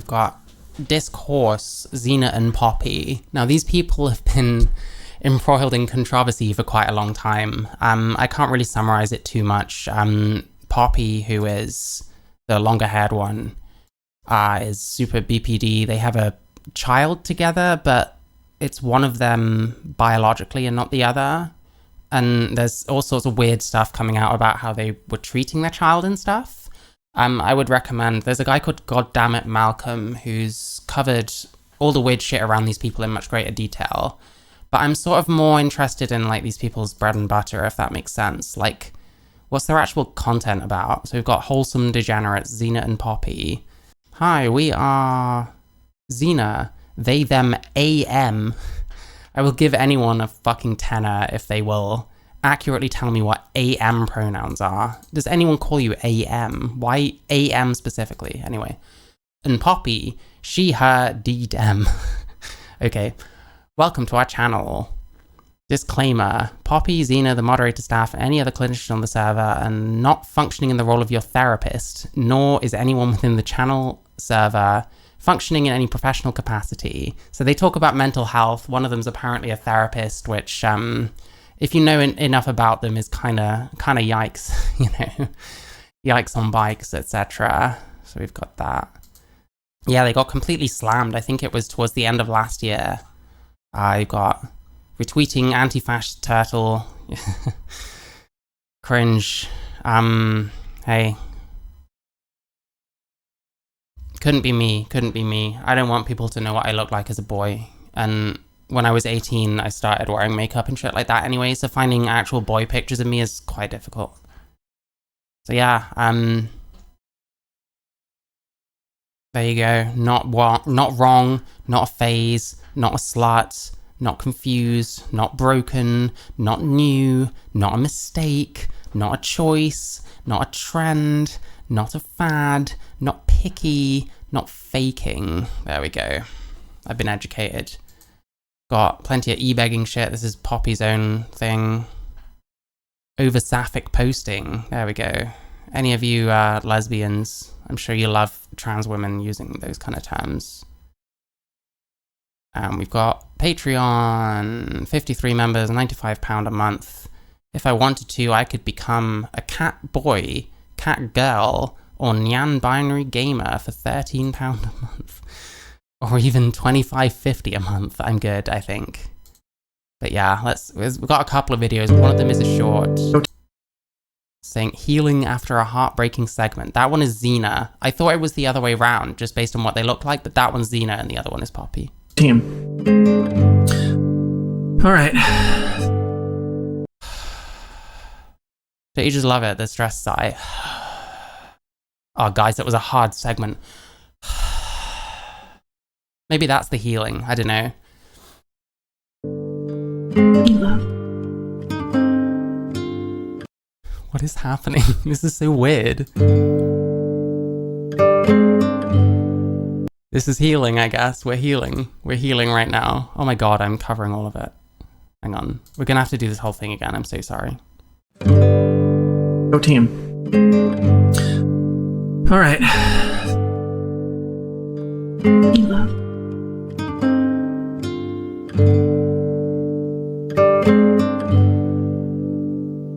we've got Discourse, Zena and Poppy. Now, these people have been embroiled in controversy for quite a long time. I can't really summarize it too much. Poppy, who is the longer-haired one, is super BPD. They have a child together, but it's one of them biologically and not the other. And there's all sorts of weird stuff coming out about how they were treating their child and stuff. I would recommend, there's a guy called Goddammit Malcolm who's covered all the weird shit around these people in much greater detail. But I'm sort of more interested in like these people's bread and butter, if that makes sense. Like, what's their actual content about? So we've got Wholesome Degenerates, Zena and Poppy. Hi, we are Zena, they, them, AM. I will give anyone a fucking tenner if they will accurately tell me what AM pronouns are. Does anyone call you AM? Why AM specifically? Anyway. And Poppy, she, her, D, dem. Okay. Welcome to our channel. Disclaimer. Poppy, Zena, the moderator staff, any other clinician on the server are not functioning in the role of your therapist, nor is anyone within the channel server functioning in any professional capacity. So they talk about mental health. One of them's apparently a therapist, which, if you know enough about them, is kind of yikes, you know, yikes on bikes, etc. So we've got that. Yeah, they got completely slammed. I think it was towards the end of last year. I got retweeting anti-fascist turtle. Cringe. Hey. Couldn't be me. I don't want people to know what I look like as a boy. And when I was 18, I started wearing makeup and shit like that anyway, so finding actual boy pictures of me is quite difficult. So yeah, there you go. Not wrong, not a phase, not a slut, not confused, not broken, not new, not a mistake, not a choice, not a trend, not a fad, not picky, not faking. There we go. I've been educated. Got plenty of e-begging shit. This is Poppy's own thing. Over-sapphic posting. There we go. Any of you lesbians, I'm sure you love trans women using those kind of terms. We've got Patreon, 53 members, £95 a month. If I wanted to, I could become a cat boy, cat girl, or nyan-binary gamer for £13 a month. Or even $25.50 a month. I'm good, I think. But yeah, we've got a couple of videos. One of them is a short saying healing after a heartbreaking segment. That one is Zena. I thought it was the other way around, just based on what they look like, but that one's Zena and the other one is Poppy. Team. All right. Don't you just love it? The stress sigh. Oh, guys, that was a hard segment. Maybe that's the healing. I don't know. What is happening? This is so weird. This is healing, I guess. We're healing. We're healing right now. Oh my god, I'm covering all of it. Hang on. We're gonna have to do this whole thing again. I'm so sorry. Go team. All right.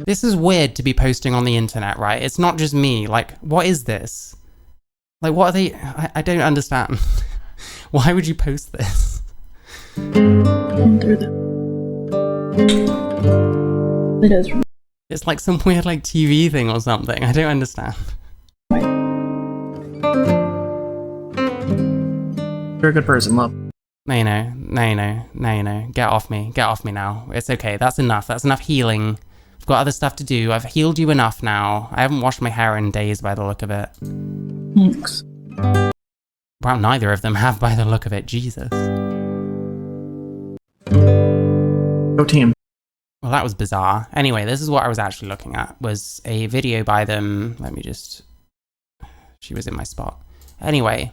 This is weird to be posting on the internet, right? It's not just me. Like, what is this? Like, what are they? I don't understand. Why would you post this? It's like some weird, like, TV thing or something. I don't understand. You're a good person, love. No. Get off me now. It's okay. That's enough. That's enough healing. I've got other stuff to do. I've healed you enough now. I haven't washed my hair in days by the look of it. Thanks. Well, neither of them have by the look of it. Jesus. Go team. Well, that was bizarre. Anyway, this is what I was actually looking at. Was a video by them. Let me just... She was in my spot. Anyway.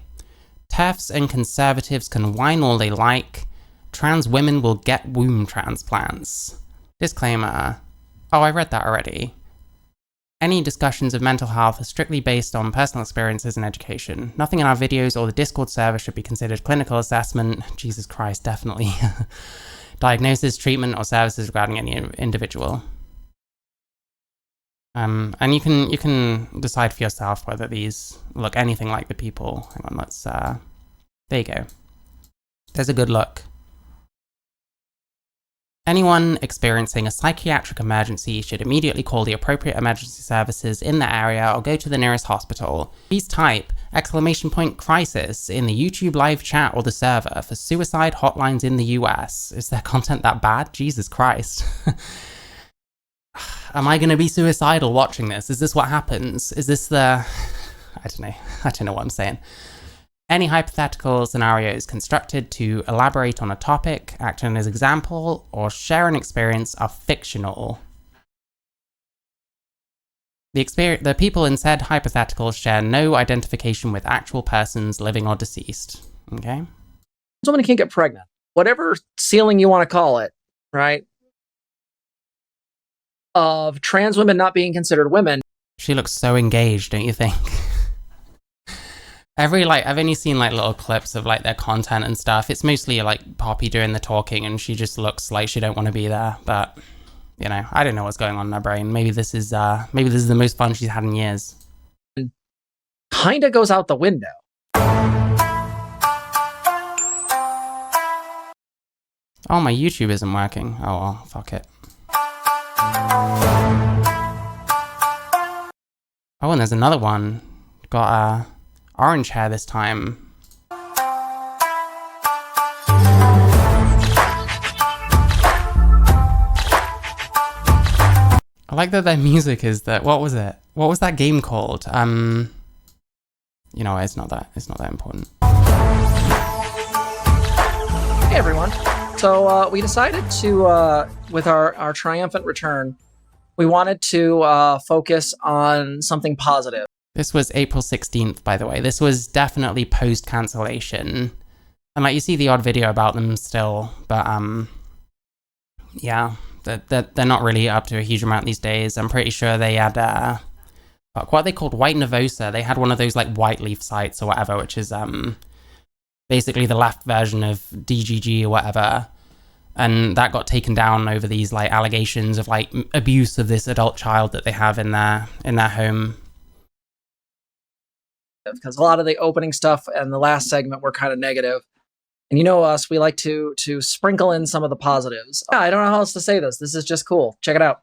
TERFs and conservatives can whine all they like. Trans women will get womb transplants. Disclaimer. Oh, I read that already. Any discussions of mental health are strictly based on personal experiences and education. Nothing in our videos or the Discord server should be considered clinical assessment. Jesus Christ, definitely. Diagnosis, treatment, or services regarding any individual. And you can decide for yourself whether these look anything like the people. Hang on, let's, there you go. There's a good look. Anyone experiencing a psychiatric emergency should immediately call the appropriate emergency services in the area or go to the nearest hospital. Please type !crisis in the YouTube live chat or the server for suicide hotlines in the US. Is their content that bad? Jesus Christ. Am I going to be suicidal watching this? Is this what happens? Is this the... I don't know what I'm saying. Any hypothetical scenarios constructed to elaborate on a topic, act on as example, or share an experience are fictional. The people in said hypotheticals share no identification with actual persons, living or deceased. Okay? Women can't get pregnant. Whatever ceiling you want to call it, right? Of trans women not being considered women. She looks so engaged, don't you think? I've only seen like little clips of like their content and stuff. It's mostly like Poppy doing the talking and she just looks like she don't want to be there. But, you know, I don't know what's going on in her brain. Maybe this is the most fun she's had in years. Kinda goes out the window. Oh, my YouTube isn't working. Oh, well, fuck it. Oh, and there's another one. Got orange hair this time. I like that their music is that. What was it? What was that game called? You know, it's not that important. Hey everyone. So we decided to, with our triumphant return, we wanted to focus on something positive. This was April 16th, by the way. This was definitely post-cancellation. And like, you see the odd video about them still, but yeah, they're not really up to a huge amount these days. I'm pretty sure they had, what are they called? White Nervosa. They had one of those like white leaf sites or whatever, which is basically the left version of DGG or whatever. And that got taken down over these like allegations of like abuse of this adult child that they have in their home. Because a lot of the opening stuff and the last segment were kind of negative. And you know us, we like to sprinkle in some of the positives. Yeah, I don't know how else to say this. This is just cool. Check it out.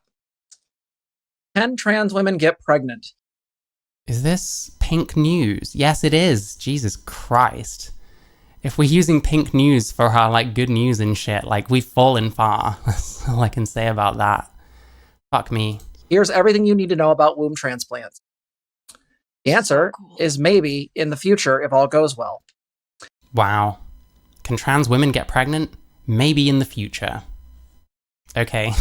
10 trans women get pregnant. Is this pink news? Yes, it is. Jesus Christ. If we're using pink news for our like good news and shit, like we've fallen far. That's all I can say about that. Fuck me. Here's everything you need to know about womb transplants. The answer is maybe in the future if all goes well. Wow. Can trans women get pregnant? Maybe in the future. Okay.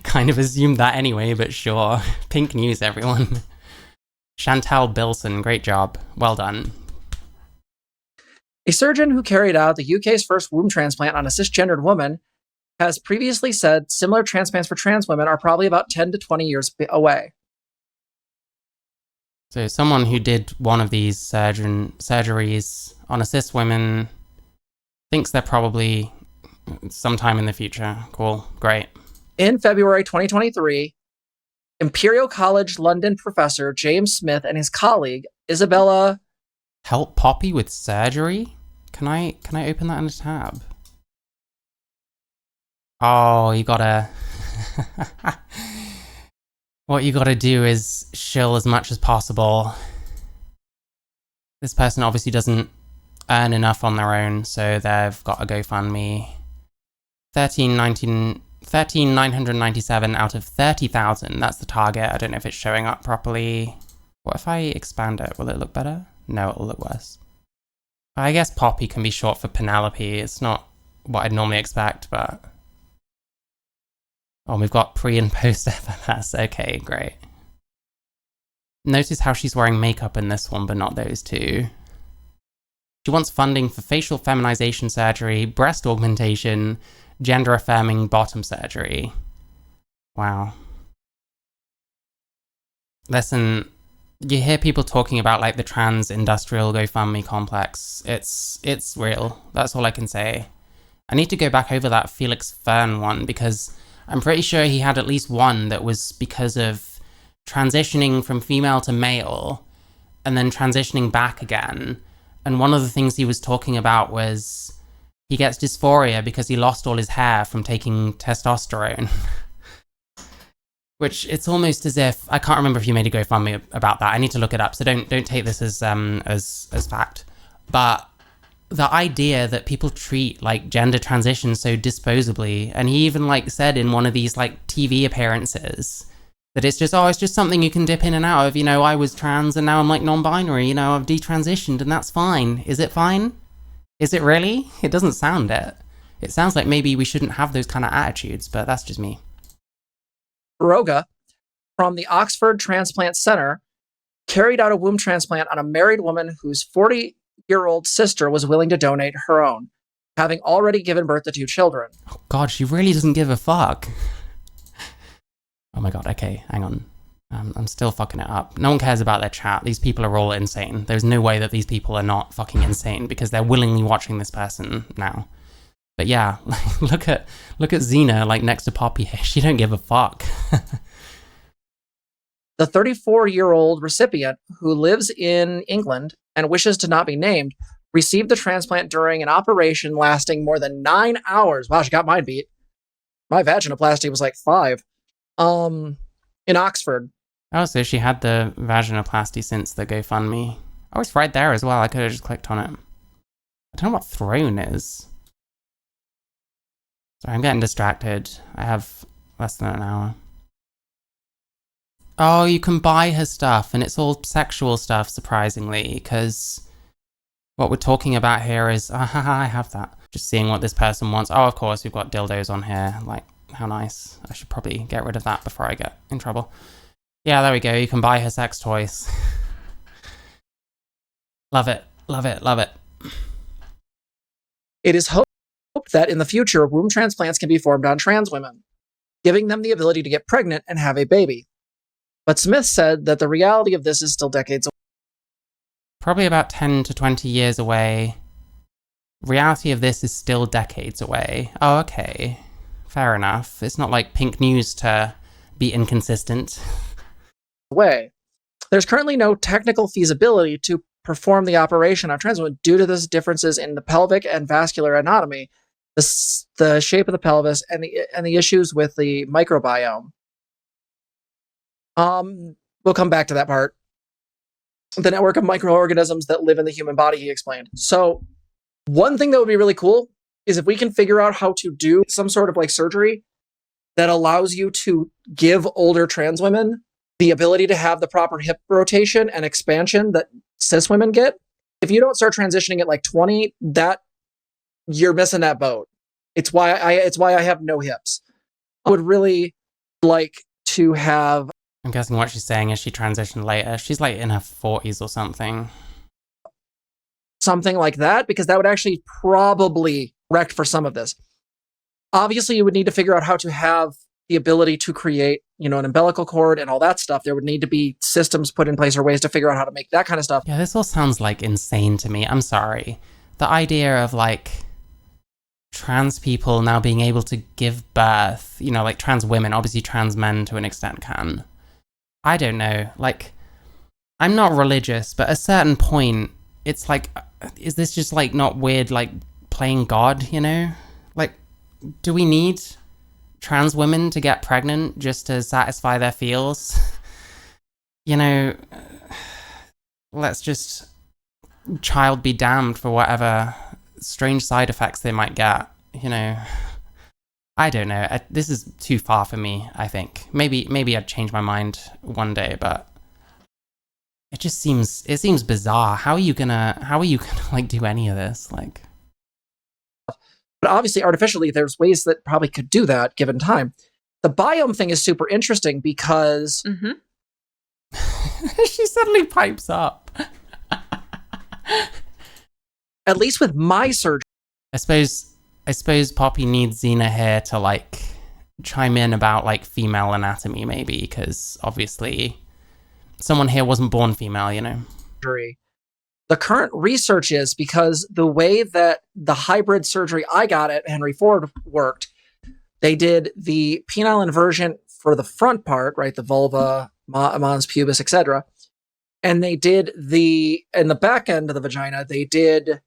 Kind of assumed that anyway, but sure. Pink news, everyone. Chantal Bilson, great job. Well done. A surgeon who carried out the UK's first womb transplant on a cisgendered woman has previously said similar transplants for trans women are probably about 10 to 20 years away. So someone who did one of these surgeries on a cis woman thinks they're probably sometime in the future. Cool. Great. In February 2023, Imperial College London professor James Smith and his colleague Isabella... Help Poppy with surgery? Can I open that in a tab? Oh, you gotta... What you gotta do is shill as much as possible. This person obviously doesn't earn enough on their own, so they've got a GoFundMe. 13,997 out of 30,000. That's the target. I don't know if it's showing up properly. What if I expand it? Will it look better? No, it'll look worse. I guess Poppy can be short for Penelope. It's not what I'd normally expect, but... Oh, we've got pre and post FFS. Okay, great. Notice how she's wearing makeup in this one, but not those two. She wants funding for facial feminization surgery, breast augmentation, gender-affirming bottom surgery. Wow. Listen, you hear people talking about like the trans industrial GoFundMe complex. It's real. That's all I can say. I need to go back over that Felix Fern one because I'm pretty sure he had at least one that was because of transitioning from female to male and then transitioning back again. And one of the things he was talking about was he gets dysphoria because he lost all his hair from taking testosterone. Which it's almost as if I can't remember if you made a GoFundMe about that. I need to look it up, so don't take this as fact. But the idea that people treat like gender transition so disposably, and he even like said in one of these like TV appearances that it's just something you can dip in and out of. You know, I was trans and now I'm like non-binary. You know, I've detransitioned and that's fine. Is it fine? Is it really? It doesn't sound it. It sounds like maybe we shouldn't have those kind of attitudes, but that's just me. Roga from the Oxford Transplant Center carried out a womb transplant on a married woman whose 40-year-old sister was willing to donate her own, having already given birth to 2 children. Oh God, she really doesn't give a fuck. Oh my God, okay, hang on. I'm still fucking it up. No one cares about their chat. These people are all insane. There's no way that these people are not fucking insane because they're willingly watching this person now. But yeah, look at Zena like next to Poppy here. She don't give a fuck. The 34-year-old recipient, who lives in England and wishes to not be named, received the transplant during an operation lasting more than 9 hours. Wow, she got mine beat. My vaginoplasty was like 5. In Oxford. Oh, so she had the vaginoplasty since the GoFundMe. Oh, it's right there as well. I could have just clicked on it. I don't know what throne is. Sorry, I'm getting distracted. I have less than an hour. Oh, you can buy her stuff, and it's all sexual stuff, surprisingly, because what we're talking about here is, I have that. Just seeing what this person wants. Oh, of course, we've got dildos on here. Like, how nice. I should probably get rid of that before I get in trouble. Yeah, there we go. You can buy her sex toys. Love it, love it, love it. It is hoped that in the future, womb transplants can be performed on trans women, giving them the ability to get pregnant and have a baby. But Smith said that the reality of this is still decades away. Probably about 10 to 20 years away. Reality of this is still decades away. Oh, okay. Fair enough. It's not like pink news to be inconsistent. There's currently no technical feasibility to perform the operation on trans women due to the differences in the pelvic and vascular anatomy, the shape of the pelvis, and the issues with the microbiome. We'll come back to that part. The network of microorganisms that live in the human body, he explained. So one thing that would be really cool is if we can figure out how to do some sort of like surgery that allows you to give older trans women the ability to have the proper hip rotation and expansion that cis women get. If you don't start transitioning at like 20, that you're missing that boat. It's why I have no hips. I would really like to have. I'm guessing what she's saying is she transitioned later. She's like in her 40s or something. Something like that, because that would actually probably correct for some of this. Obviously, you would need to figure out how to have the ability to create, an umbilical cord and all that stuff. There would need to be systems put in place or ways to figure out how to make that kind of stuff. Yeah, this all sounds like insane to me. I'm sorry. The idea of like trans people now being able to give birth, like trans women, obviously trans men to an extent can. I don't know. Like, I'm not religious, but at a certain point, it's like, is this just like not weird, like playing God, Like, do we need trans women to get pregnant just to satisfy their feels? Let's just child be damned for whatever strange side effects they might get, I don't know. This is too far for me, I think. Maybe I'd change my mind one day, but it seems bizarre. How are you gonna like do any of this? Like, but obviously artificially there's ways that probably could do that given time. The biome thing is super interesting because she suddenly pipes up. At least with my surgery. I suppose Poppy needs Zena here to like chime in about like female anatomy maybe, because obviously someone here wasn't born female, you know. surgery. The current research is because the way that the hybrid surgery I got at Henry Ford worked, they did the penile inversion for the front part, right? The vulva, mons pubis, etc. And they did in the back end of the vagina, they did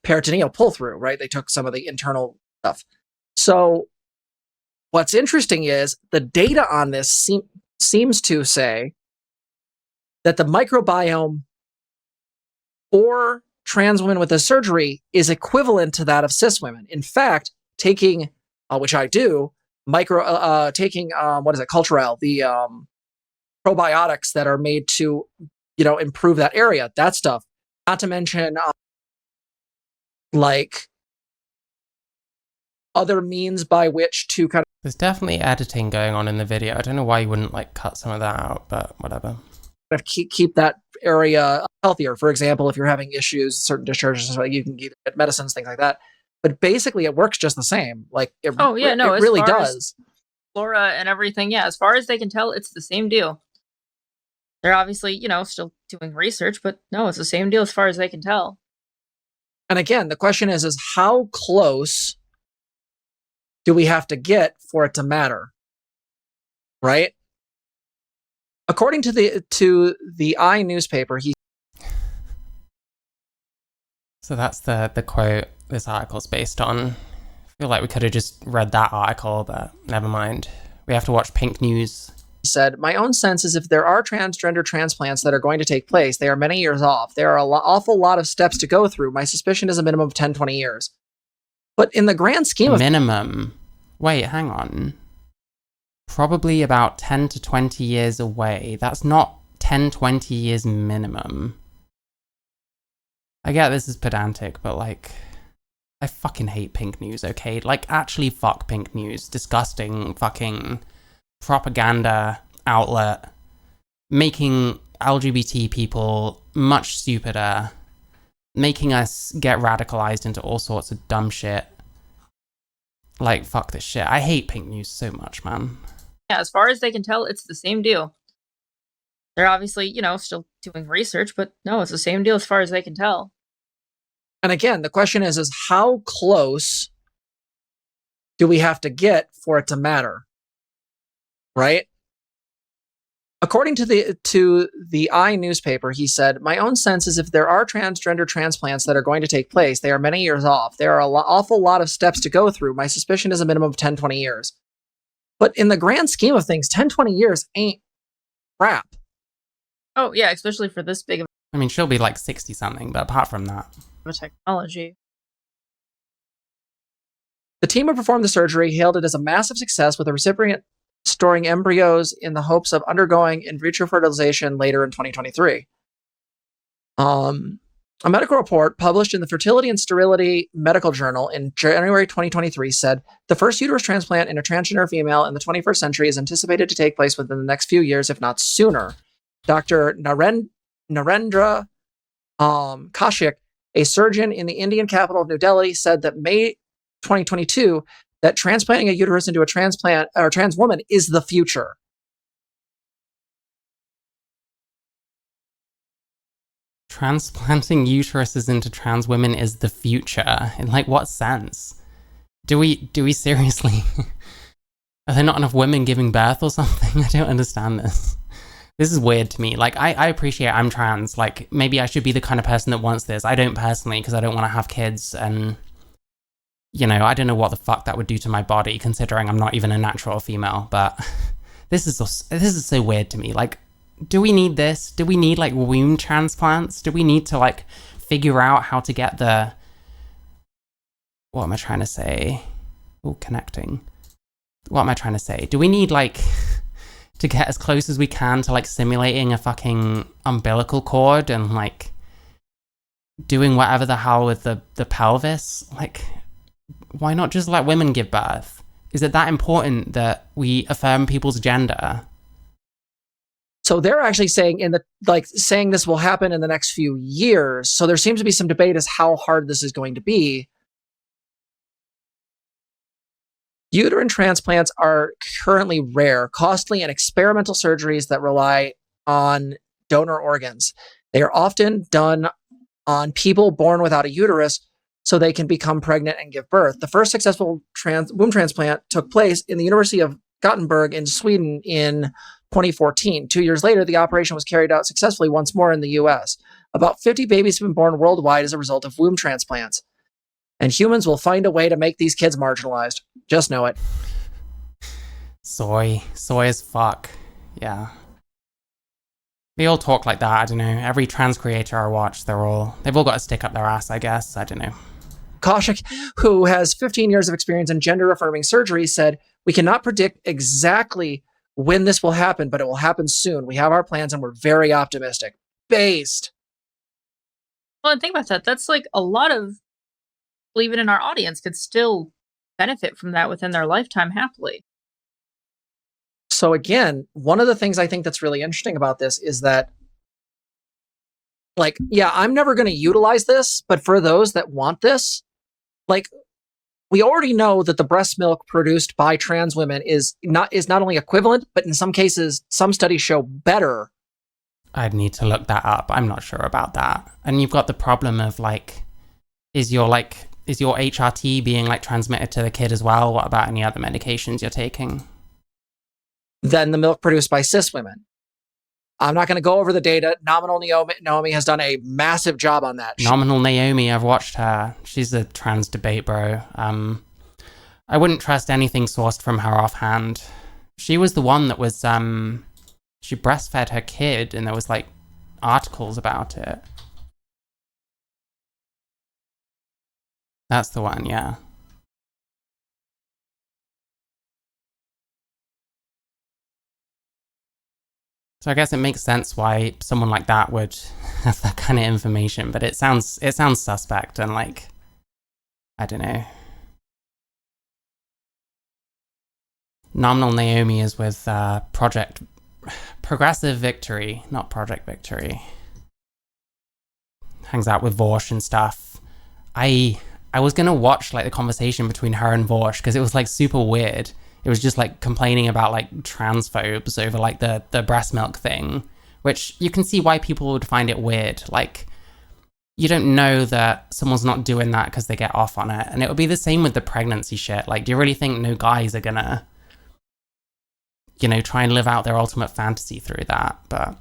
peritoneal pull through, right? They took some of the internal stuff. So what's interesting is the data on this seems to say that the microbiome for trans women with this surgery is equivalent to that of cis women. In fact, taking, which I do, taking, what is it, Culturelle, the probiotics that are made to, improve that area, that stuff. Not to mention, like, other means by which to kind of... There's definitely editing going on in the video. I don't know why you wouldn't, like, cut some of that out, but whatever. Keep that area healthier. For example, if you're having issues, certain discharges, you can get medicines, things like that. But basically, it works just the same. Like, it really does. Flora and everything, yeah. As far as they can tell, it's the same deal. They're obviously, still doing research, but no, it's the same deal as far as they can tell. And again, the question is how close do we have to get for it to matter? Right? According to the I newspaper, So that's the quote this article's based on. I feel like we could have just read that article, but never mind. We have to watch Pink News. He said, "My own sense is if there are transgender transplants that are going to take place, they are many years off. There are an awful lot of steps to go through. My suspicion is a minimum of 10, 20 years. But in the grand scheme of... Minimum? Wait, hang on. Probably about 10 to 20 years away. That's not 10, 20 years minimum. I get this is pedantic, but like, I fucking hate Pink News, okay? Like, actually fuck Pink News. Disgusting fucking propaganda outlet. Making LGBT people much stupider. Making us get radicalized into all sorts of dumb shit. Like, fuck this shit. I hate Pink News so much, man. Yeah, as far as they can tell, it's the same deal. They're obviously, still doing research, but no, it's the same deal as far as they can tell. And again, the question is how close do we have to get for it to matter? Right? According to the I newspaper, he said, "My own sense is if there are transgender transplants that are going to take place, they are many years off. There are an awful lot of steps to go through. My suspicion is a minimum of 10, 20 years. But in the grand scheme of things, 10, 20 years ain't crap." Oh, yeah, especially for this big of I mean, she'll be like 60-something, but apart from that... a technology. The team who performed the surgery hailed it as a massive success, with the recipient storing embryos in the hopes of undergoing in vitro fertilization later in 2023. A medical report published in the Fertility and Sterility Medical Journal in January 2023 said, "The first uterus transplant in a transgender female in the 21st century is anticipated to take place within the next few years, if not sooner." Dr. Narendra Kaushik, a surgeon in the Indian capital of New Delhi, said that May 2022 that transplanting a uterus into a trans woman is the future. Transplanting uteruses into trans women is the future. In like what sense? Do we seriously? Are there not enough women giving birth or something? I don't understand this. This is weird to me. Like, I appreciate I'm trans. Like, maybe I should be the kind of person that wants this. I don't personally, because I don't want to have kids, and I don't know what the fuck that would do to my body, considering I'm not even a natural female. But this is so weird to me. Like, do we need this? Do we need like womb transplants? Do we need to like figure out how to get the... What am I trying to say? Oh, connecting. What am I trying to say? Do we need like to get as close as we can to like simulating a fucking umbilical cord and like doing whatever the hell with the pelvis? Like, why not just let women give birth? Is it that important that we affirm people's gender? So they're actually saying saying this will happen in the next few years. So there seems to be some debate as how hard this is going to be. Uterine transplants are currently rare, costly, and experimental surgeries that rely on donor organs. They are often done on people born without a uterus so they can become pregnant and give birth. The first successful womb transplant took place in the University of Gothenburg in Sweden in 2014. 2 years later, the operation was carried out successfully once more in the US. About 50 babies have been born worldwide as a result of womb transplants. And humans will find a way to make these kids marginalized. Just know it. Soy as fuck. Yeah. They all talk like that, I don't know. Every trans creator I watch, they've all got a stick up their ass, I guess. I don't know. Kaushik, who has 15 years of experience in gender-affirming surgery, said, "We cannot predict exactly when this will happen, but it will happen soon. We have our plans and we're very optimistic." Based. Well, and think about that. That's like a lot of people, even in our audience, could still benefit from that within their lifetime happily. So again, one of the things I think that's really interesting about this is that, like, yeah, I'm never going to utilize this, but for those that want this, like, we already know that the breast milk produced by trans women is not only equivalent, but in some cases, some studies show better. I'd need to look that up. I'm not sure about that. And you've got the problem of like, is your HRT being like transmitted to the kid as well? What about any other medications you're taking? Than the milk produced by cis women. I'm not going to go over the data. Nominal Naomi has done a massive job on that. Nominal Naomi, I've watched her. She's a trans debate bro. I wouldn't trust anything sourced from her offhand. She was the one that was, she breastfed her kid and there was like articles about it. That's the one, yeah. So I guess it makes sense why someone like that would have that kind of information, but it sounds suspect and like, I don't know. Nominal Naomi is with Progressive Victory, not Project Victory. Hangs out with Vorsh and stuff. I was gonna watch like the conversation between her and Vorsh because it was like super weird. It was just like complaining about like transphobes over like the breast milk thing, which you can see why people would find it weird. Like, you don't know that someone's not doing that because they get off on it. And it would be the same with the pregnancy shit. Like, do you really think no guys are gonna, you know, try and live out their ultimate fantasy through that? But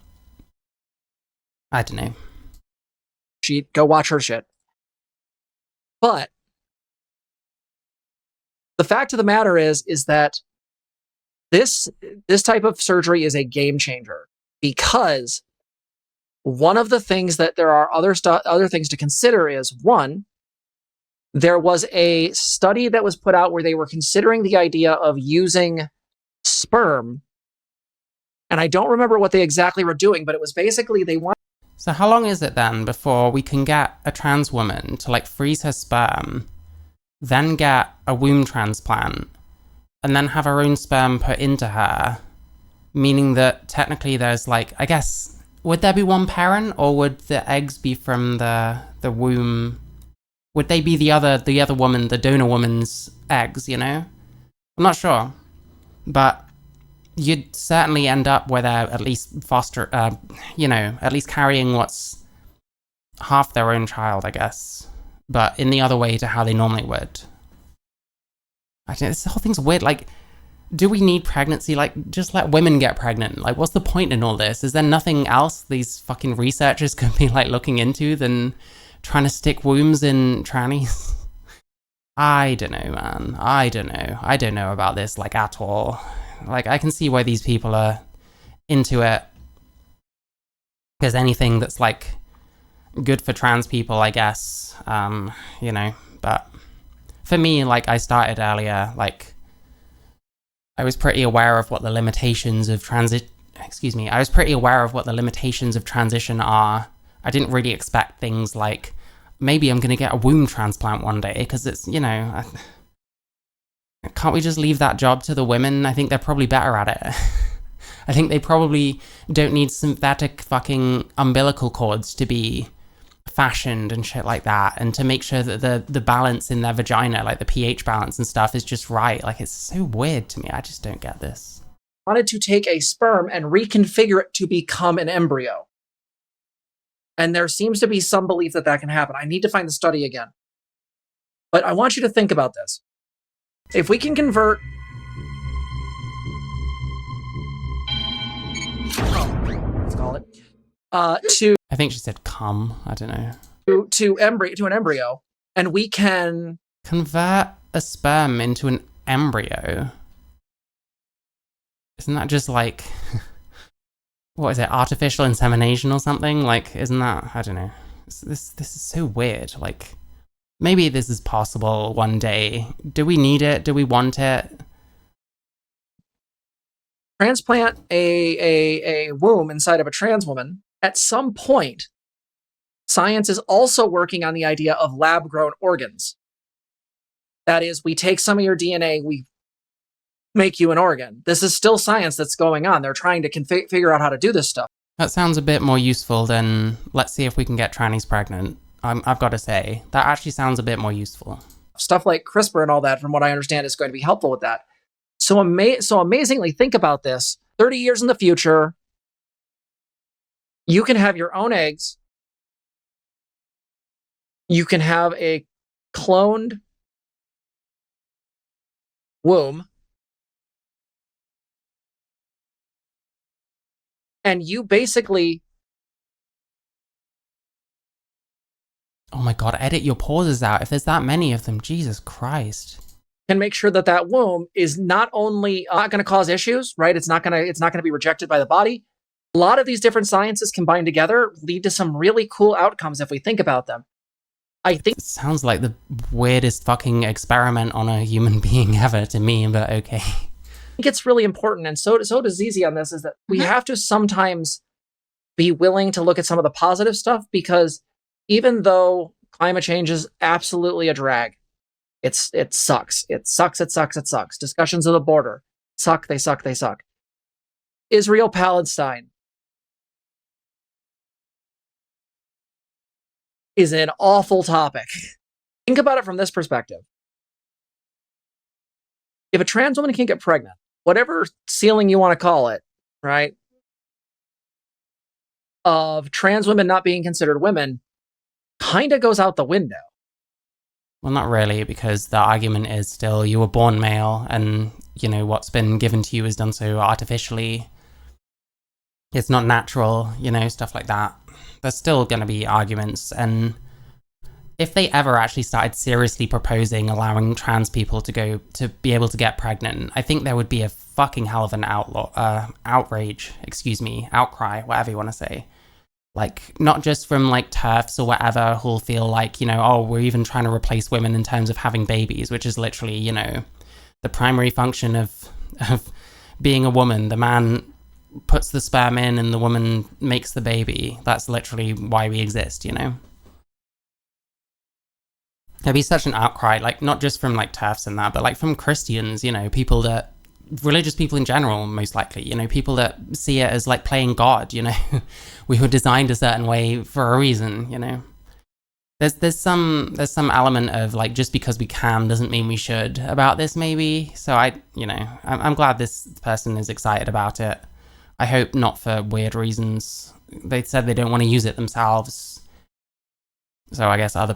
I don't know. Go watch her shit. But the fact of the matter is that this type of surgery is a game changer, because one of the things that there are other things to consider is, one, there was a study that was put out where they were considering the idea of using sperm, and I don't remember what they exactly were doing, but it was basically they want. So how long is it then before we can get a trans woman to like freeze her sperm, then get a womb transplant, and then have her own sperm put into her, meaning that technically there's like, I guess, would there be one parent, or would the eggs be from the womb? Would they be the other woman, the donor woman's eggs, you know? I'm not sure. But you'd certainly end up where they're at least at least carrying what's half their own child, I guess. But in the other way to how they normally would. I think this whole thing's weird. Like, do we need pregnancy? Like, just let women get pregnant. Like, what's the point in all this? Is there nothing else these fucking researchers could be, like, looking into than trying to stick wombs in trannies? I don't know, man. I don't know. I don't know about this, like, at all. Like, I can see why these people are into it. Because anything that's, like, good for trans people, I guess, you know, but for me, like, I started earlier, like, I was pretty aware of what the limitations of transition are. I didn't really expect things like, maybe I'm gonna get a womb transplant one day, because it's, you know, can't we just leave that job to the women? I think they're probably better at it. I think they probably don't need synthetic fucking umbilical cords to be fashioned and shit like that, and to make sure that the balance in their vagina, like the pH balance and stuff, is just right. Like, it's so weird to me. I just don't get this. Wanted to take a sperm and reconfigure it to become an embryo. And there seems to be some belief that that can happen. I need to find the study again. But I want you to think about this. If we can convert... let's call it. To I think she said come. I don't know. to an embryo, and we can Convert a sperm into an embryo. Isn't that just like, what is it, artificial insemination or something? Like, isn't that, I don't know. This is so weird. Like, maybe this is possible one day. Do we need it? Do we want it? transplant a womb inside of a trans woman. At some point, science is also working on the idea of lab-grown organs. That is, we take some of your DNA, we make you an organ. This is still science that's going on. They're trying to figure out how to do this stuff. That sounds a bit more useful than, let's see if we can get trannies pregnant. I've got to say, that actually sounds a bit more useful. Stuff like CRISPR and all that, from what I understand, is going to be helpful with that. So amazingly, think about this. 30 years in the future, you can have your own eggs. You can have a cloned womb. And you basically... Oh my god, edit your pauses out if there's that many of them. Jesus Christ. can make sure that that womb is not only not going to cause issues, right? It's not going to be rejected by the body. A lot of these different sciences combined together lead to some really cool outcomes if we think about them. I think It sounds like the weirdest fucking experiment on a human being ever to me, but okay. it's really important, and so does Zizi on this, is that we have to sometimes be willing to look at some of the positive stuff, because even though climate change is absolutely a drag, it sucks. It sucks. Discussions of the border suck. They suck. Israel, Palestine is an awful topic. Think about it from this perspective. If a trans woman can get pregnant, whatever ceiling you want to call it, right, of trans women not being considered women, kind of goes out the window. Well, not really, because the argument is still you were born male and, you know, what's been given to you is done so artificially. It's not natural, you know, stuff like that. There's still going to be arguments, and if they ever actually started seriously proposing allowing trans people to be able to get pregnant, I think there would be a fucking hell of an outcry, whatever you want to say. Like, not just from, like, TERFs or whatever who'll feel like, you know, oh, we're even trying to replace women in terms of having babies, which is literally, you know, the primary function of being a woman. The man puts the sperm in and the woman makes the baby. That's literally why we exist, you know? There'd be such an outcry, like, not just from, like, TERFs and that, but, like, from Christians, you know, religious people in general, most likely, you know, people that see it as like playing God, you know. We were designed a certain way for a reason, you know. There's some element of like, just because we can doesn't mean we should about this, maybe. So I'm glad this person is excited about it. I hope not for weird reasons. They said they don't want to use it themselves, so I guess other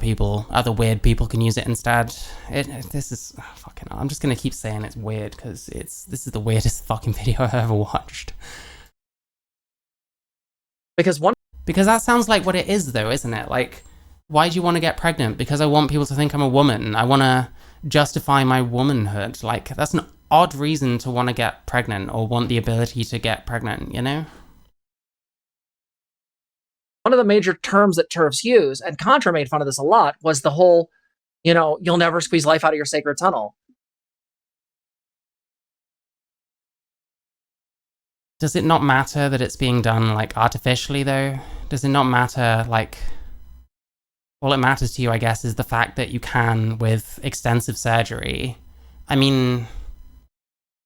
weird people can use it instead. This is fucking. I'm just gonna keep saying it's weird because this is the weirdest fucking video I've ever watched. Because that sounds like what it is, though, isn't it? Like, why do you want to get pregnant? Because I want people to think I'm a woman. I want to justify my womanhood. Like, that's an odd reason to want to get pregnant or want the ability to get pregnant, you know? one of the major terms that TERFs use, and Contra made fun of this a lot, was the whole, you know, you'll never squeeze life out of your sacred tunnel. Does it not matter that it's being done, like, artificially, though? Does it not matter, like... All it matters to you, I guess, is the fact that you can with extensive surgery. I mean,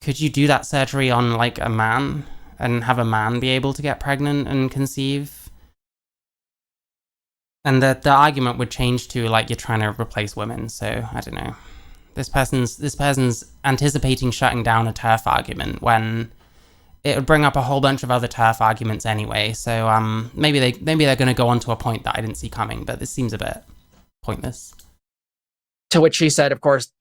could you do that surgery on, like, a man and have a man be able to get pregnant and conceive? And the argument would change to, like, you're trying to replace women, so, I don't know. This person's anticipating shutting down a TERF argument when it would bring up a whole bunch of other turf arguments anyway. So maybe they're going to go on to a point that I didn't see coming, but this seems a bit pointless. To which she said, of course,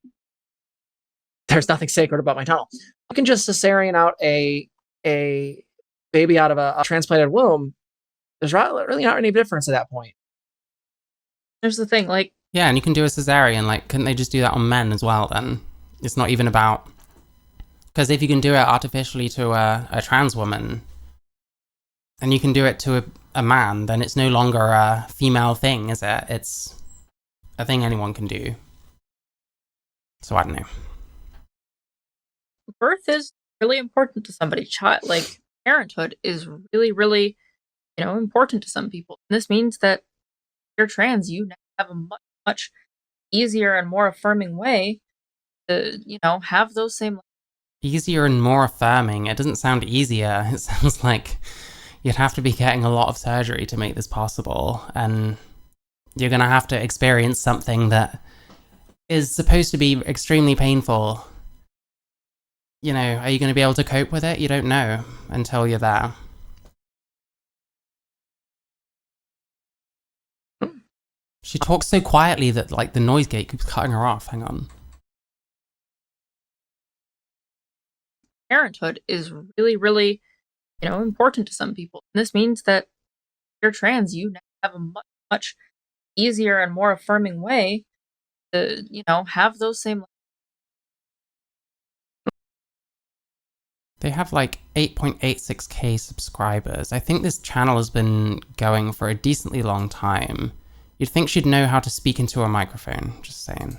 there's nothing sacred about my tunnel. You can just cesarean out a baby out of a transplanted womb. There's really not any difference at that point. There's the thing, like, Yeah, and you can do a cesarean. Like, couldn't they just do that on men as well then? It's not even about... Because if you can do it artificially to a trans woman, and you can do it to a man, then it's no longer a female thing, is it? It's a thing anyone can do. So I don't know. birth is really important to somebody. Like, parenthood is really, really, important to some people. And this means that if you're trans, you now have a much, much easier and more affirming way to, have those same. Easier and more affirming. It doesn't sound easier. It sounds like you'd have to be getting a lot of surgery to make this possible. And you're going to have to experience something that is supposed to be extremely painful. Are you going to be able to cope with it? You don't know until you're there. She talks so quietly that, like, the noise gate keeps cutting her off. Hang on. Parenthood is really, really, important to some people. And this means that if you're trans, you now have a much, much easier and more affirming way to, have those same. They have like 8.86k subscribers. I think this channel has been going for a decently long time. You'd think she'd know how to speak into a microphone, just saying.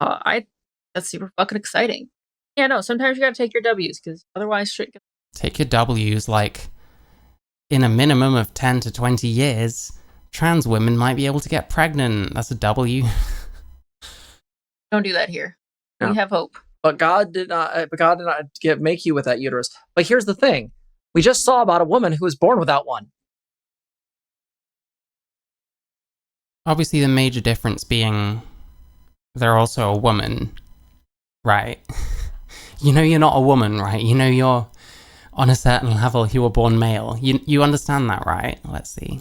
That's super fucking exciting. Yeah, no, sometimes you gotta take your W's, because otherwise shit gets... Take your W's, like, in a minimum of 10 to 20 years, trans women might be able to get pregnant. That's a W. Don't do that here. No. We have hope. But God did not make you with that uterus. But here's the thing. We just saw about a woman who was born without one. Obviously, the major difference being they're also a woman, right? You're not a woman, right? You're on a certain level, you were born male. You understand that, right? Let's see.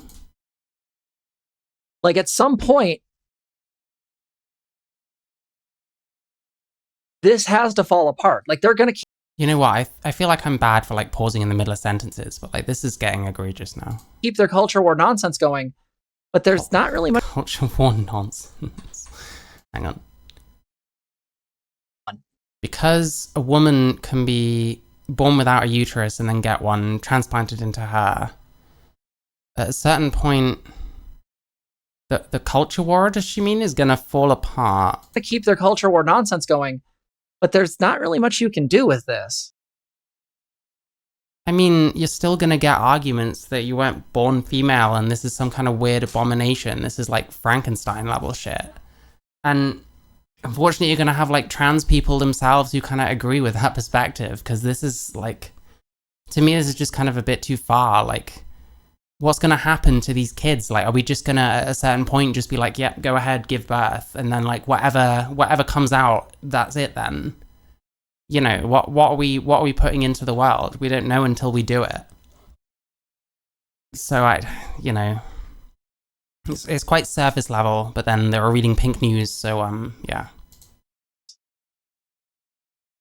Like, at some point, this has to fall apart. Like, they're going to keep... You know what? I feel like I'm bad for, like, pausing in the middle of sentences, but, like, this is getting egregious now. Keep their culture war nonsense going, but there's not really much... Culture war nonsense. Hang on. Because a woman can be born without a uterus and then get one transplanted into her, at a certain point, the culture war, does she mean, is going to fall apart? To keep their culture war nonsense going, but there's not really much you can do with this. I mean, you're still going to get arguments that you weren't born female and this is some kind of weird abomination. This is like Frankenstein level shit. And unfortunately, you're going to have like trans people themselves who kind of agree with that perspective, because this is like, to me, this is just kind of a bit too far. Like, what's going to happen to these kids? Like, are we just going to, at a certain point, just be like, yeah, go ahead, give birth, and then like whatever comes out, that's it then? What are we putting into the world? We don't know until we do it. So it's quite surface level, but then they were reading Pink News, so yeah.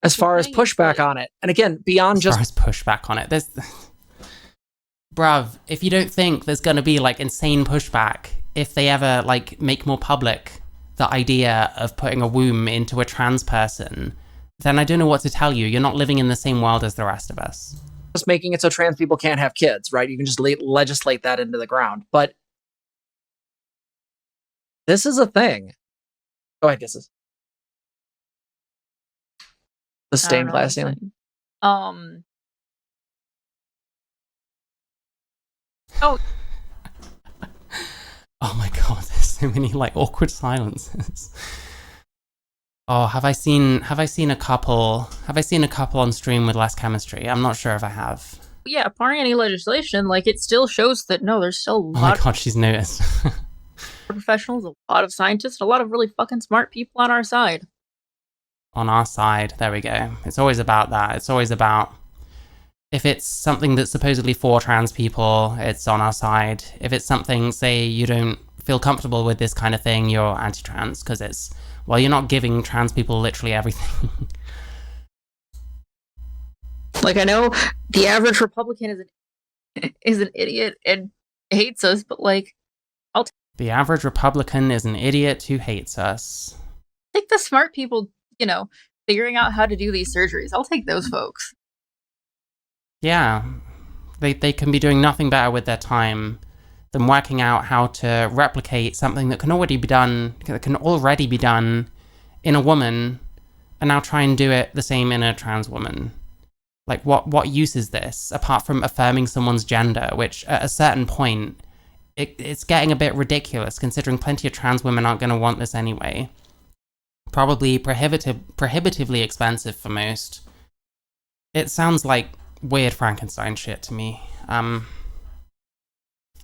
As far as pushback on it, and again, beyond just... As far as pushback on it, there's... Bruv, if you don't think there's gonna be like insane pushback if they ever like make more public the idea of putting a womb into a trans person, then I don't know what to tell you. You're not living in the same world as the rest of us. Just making it so trans people can't have kids, right? You can just legislate that into the ground. But this is a thing. Go ahead, Kisses. The stained glass ceiling. Oh, Oh my god, there's so many like awkward silences. Oh, have I seen a couple on stream with less chemistry? I'm not sure if I have. yeah, barring any legislation, like, it still shows that, no, there's still a Oh my lot god, she's noticed. of professionals, a lot of scientists, a lot of really fucking smart people on our side. On our side, there we go. It's always about that. It's always about If it's something that's supposedly for trans people, it's on our side. If it's something, say, you don't feel comfortable with this kind of thing, you're anti-trans, because it's, well, you're not giving trans people literally everything. Like, I know the average Republican is an idiot and hates us, but like, The average Republican is an idiot who hates us. take the smart people, you know, figuring out how to do these surgeries. I'll take those folks. Yeah, they can be doing nothing better with their time than working out how to replicate something that can already be done in a woman, and now try and do it the same in a trans woman. Like, what use is this, apart from affirming someone's gender, which at a certain point, it's getting a bit ridiculous, considering plenty of trans women aren't going to want this anyway. Probably prohibitively expensive for most. It sounds like weird Frankenstein shit to me.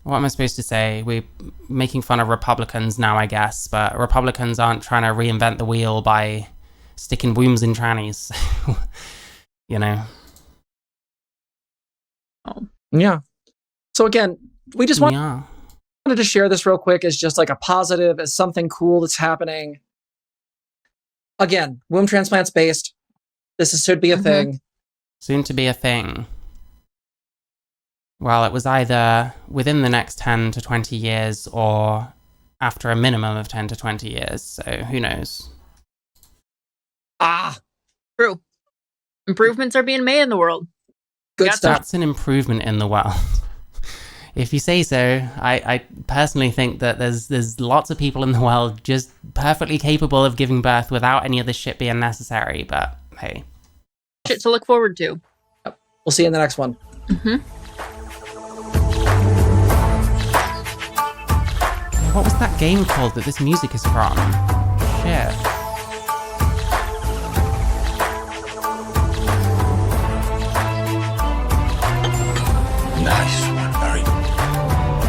What am I supposed to say? We're making fun of Republicans now, I guess, but Republicans aren't trying to reinvent the wheel by sticking wombs in trannies. You know? Yeah. So again, we just wanted Yeah. to share this real quick as just like a positive, as something cool that's happening. Again, womb transplants based. This should be a thing. Soon to be a thing. Well, it was either within the next 10 to 20 years or after a minimum of 10 to 20 years, so who knows? True. Improvements are being made in the world. Good Yeah, stuff. That's an improvement in the world. If you say so. I personally think that there's lots of people in the world just perfectly capable of giving birth without any of this shit being necessary, but hey. Shit to look forward to. We'll see you in the next one. What was that game called that this music is from? Shit. Nice one, Barry.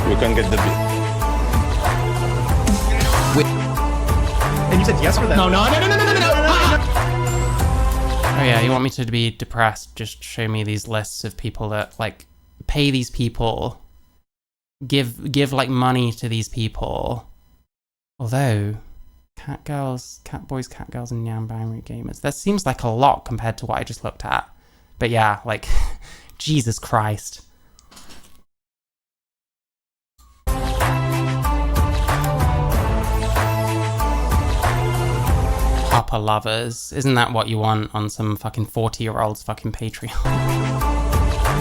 You can get the beat. And you said yes for that? No. Oh yeah, you want me to be depressed? Just show me these lists of people that, like, pay these people, give like money to these people. Although, cat boys, cat girls, and non-binary gamers. That seems like a lot compared to what I just looked at. But yeah, like, Jesus Christ. Hopper lovers. Isn't that what you want on some fucking 40-year-old's fucking Patreon?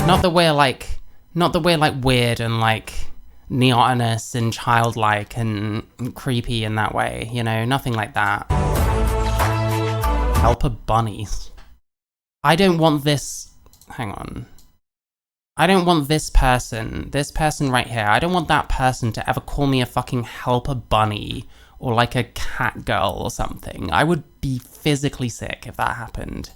Not that we're like weird and like neotenous and childlike and creepy in that way, you know, nothing like that. Helper bunnies. I don't want this, hang on. I don't want this person right here, I don't want that person to ever call me a fucking helper bunny or like a cat girl or something. I would be physically sick if that happened.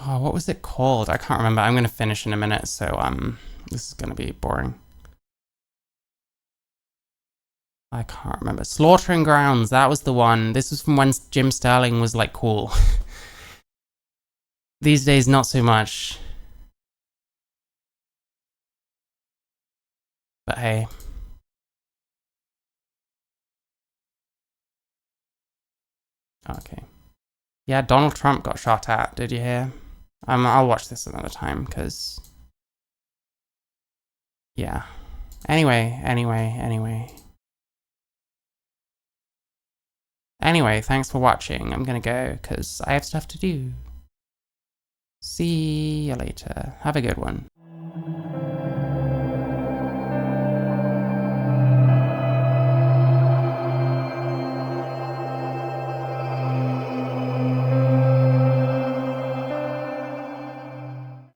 Oh, what was it called? I can't remember. I'm gonna finish in a minute, so this is gonna be boring. I can't remember. Slaughtering Grounds, that was the one. This was from when Jim Sterling was like cool. These days, not so much. But hey. Okay. Yeah, Donald Trump got shot at, did you hear? I'll watch this another time, because... yeah. Anyway, thanks for watching. I'm gonna go, because I have stuff to do. See you later. Have a good one.